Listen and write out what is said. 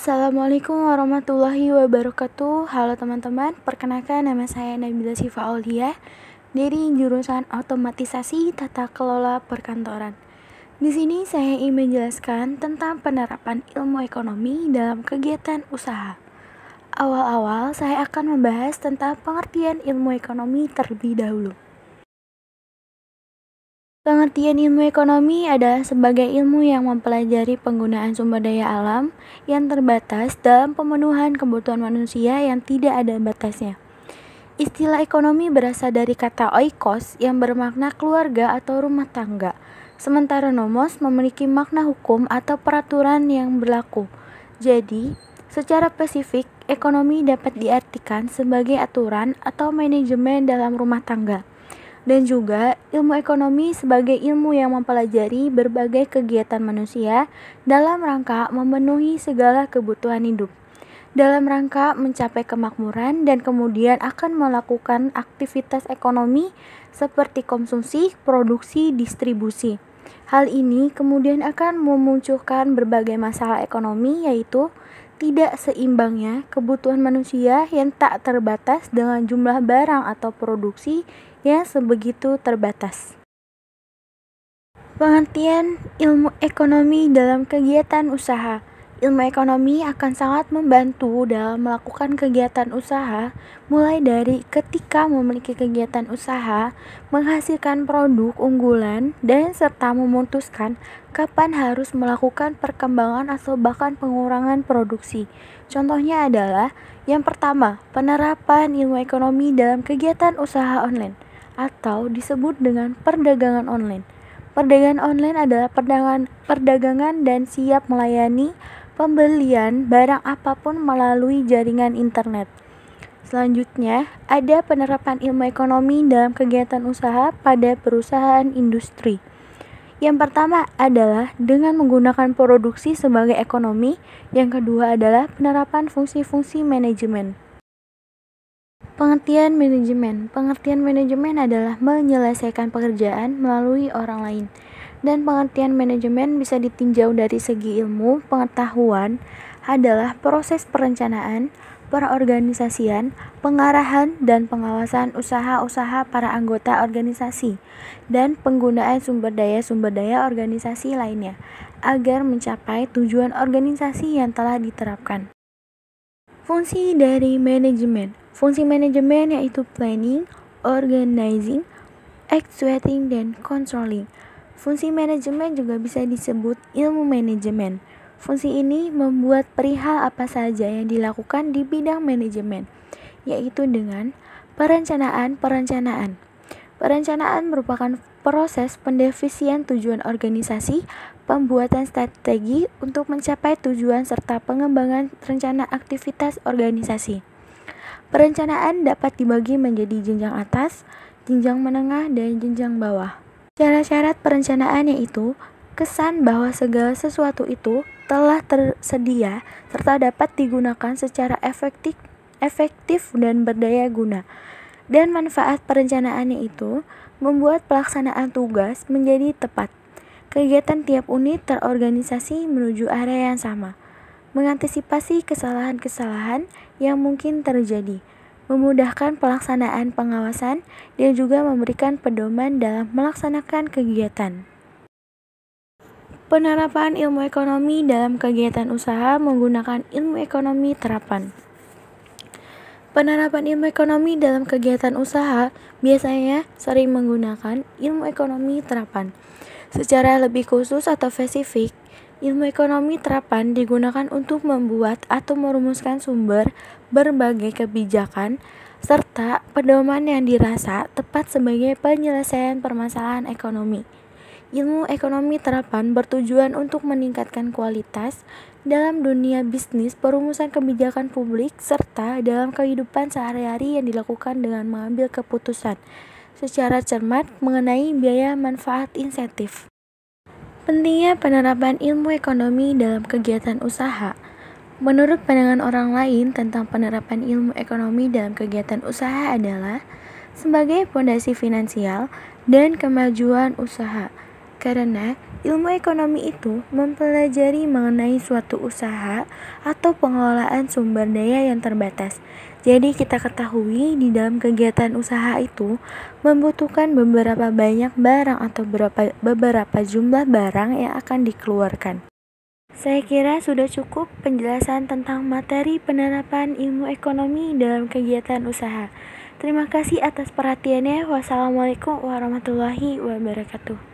Assalamualaikum warahmatullahi wabarakatuh. Halo teman-teman, perkenalkan nama saya Nabila Syifa Aulia dari jurusan Otomatisasi Tata Kelola Perkantoran. Di sini saya ingin menjelaskan tentang penerapan ilmu ekonomi dalam kegiatan usaha. Awal-awal saya akan membahas tentang pengertian ilmu ekonomi terlebih dahulu. Pengertian ilmu ekonomi adalah sebagai ilmu yang mempelajari penggunaan sumber daya alam yang terbatas dalam pemenuhan kebutuhan manusia yang tidak ada batasnya. Istilah ekonomi berasal dari kata oikos yang bermakna keluarga atau rumah tangga, sementara nomos memiliki makna hukum atau peraturan yang berlaku. Jadi, secara spesifik, ekonomi dapat diartikan sebagai aturan atau manajemen dalam rumah tangga. Dan juga ilmu ekonomi sebagai ilmu yang mempelajari berbagai kegiatan manusia dalam rangka memenuhi segala kebutuhan hidup, dalam rangka mencapai kemakmuran dan kemudian akan melakukan aktivitas ekonomi seperti konsumsi, produksi, distribusi. Hal ini kemudian akan memunculkan berbagai masalah ekonomi, yaitu tidak seimbangnya kebutuhan manusia yang tak terbatas dengan jumlah barang atau produksi yang sebegitu terbatas. Pengertian ilmu ekonomi dalam kegiatan usaha. Ilmu ekonomi akan sangat membantu dalam melakukan kegiatan usaha, mulai dari ketika memiliki kegiatan usaha, menghasilkan produk unggulan, dan serta memutuskan kapan harus melakukan perkembangan atau bahkan pengurangan produksi. Contohnya adalah, yang pertama, penerapan ilmu ekonomi dalam kegiatan usaha online, atau disebut dengan perdagangan online. Perdagangan online adalah perdagangan dan siap melayani pembelian barang apapun melalui jaringan internet. Selanjutnya, ada penerapan ilmu ekonomi dalam kegiatan usaha pada perusahaan industri. Yang pertama adalah dengan menggunakan produksi sebagai ekonomi, yang kedua adalah penerapan fungsi-fungsi manajemen. Pengertian manajemen. Pengertian manajemen adalah menyelesaikan pekerjaan melalui orang lain. Dan pengertian manajemen bisa ditinjau dari segi ilmu pengetahuan adalah proses perencanaan, perorganisasian, pengarahan, dan pengawasan usaha-usaha para anggota organisasi, dan penggunaan sumber daya organisasi lainnya, agar mencapai tujuan organisasi yang telah diterapkan. Fungsi dari manajemen. Fungsi manajemen yaitu planning, organizing, executing, dan controlling. Fungsi manajemen juga bisa disebut ilmu manajemen. Fungsi ini membuat perihal apa saja yang dilakukan di bidang manajemen, yaitu dengan perencanaan. Perencanaan merupakan proses pendefinisian tujuan organisasi, pembuatan strategi untuk mencapai tujuan serta pengembangan rencana aktivitas organisasi. Perencanaan dapat dibagi menjadi jenjang atas, jenjang menengah, dan jenjang bawah. Syarat-syarat perencanaan yaitu kesan bahwa segala sesuatu itu telah tersedia serta dapat digunakan secara efektif dan berdaya guna. Dan manfaat perencanaan yaitu membuat pelaksanaan tugas menjadi tepat. Kegiatan tiap unit terorganisasi menuju area yang sama, mengantisipasi kesalahan-kesalahan yang mungkin terjadi, memudahkan pelaksanaan pengawasan, dan juga memberikan pedoman dalam melaksanakan kegiatan. Penerapan ilmu ekonomi dalam kegiatan usaha menggunakan ilmu ekonomi terapan. Penerapan ilmu ekonomi dalam kegiatan usaha biasanya sering menggunakan ilmu ekonomi terapan. Secara lebih khusus atau spesifik, ilmu ekonomi terapan digunakan untuk membuat atau merumuskan sumber berbagai kebijakan serta pedoman yang dirasa tepat sebagai penyelesaian permasalahan ekonomi. Ilmu ekonomi terapan bertujuan untuk meningkatkan kualitas dalam dunia bisnis, perumusan kebijakan publik, serta dalam kehidupan sehari-hari yang dilakukan dengan mengambil keputusan secara cermat mengenai biaya manfaat insentif. Pentingnya penerapan ilmu ekonomi dalam kegiatan usaha. Menurut pandangan orang lain tentang penerapan ilmu ekonomi dalam kegiatan usaha adalah sebagai fondasi finansial dan kemajuan usaha. Karena Ilmu ekonomi itu mempelajari mengenai suatu usaha atau pengelolaan sumber daya yang terbatas. Jadi kita ketahui di dalam kegiatan usaha itu membutuhkan beberapa banyak barang atau beberapa jumlah barang yang akan dikeluarkan. Saya kira sudah cukup penjelasan tentang materi penerapan ilmu ekonomi dalam kegiatan usaha. Terima kasih atas perhatiannya. Wassalamualaikum warahmatullahi wabarakatuh.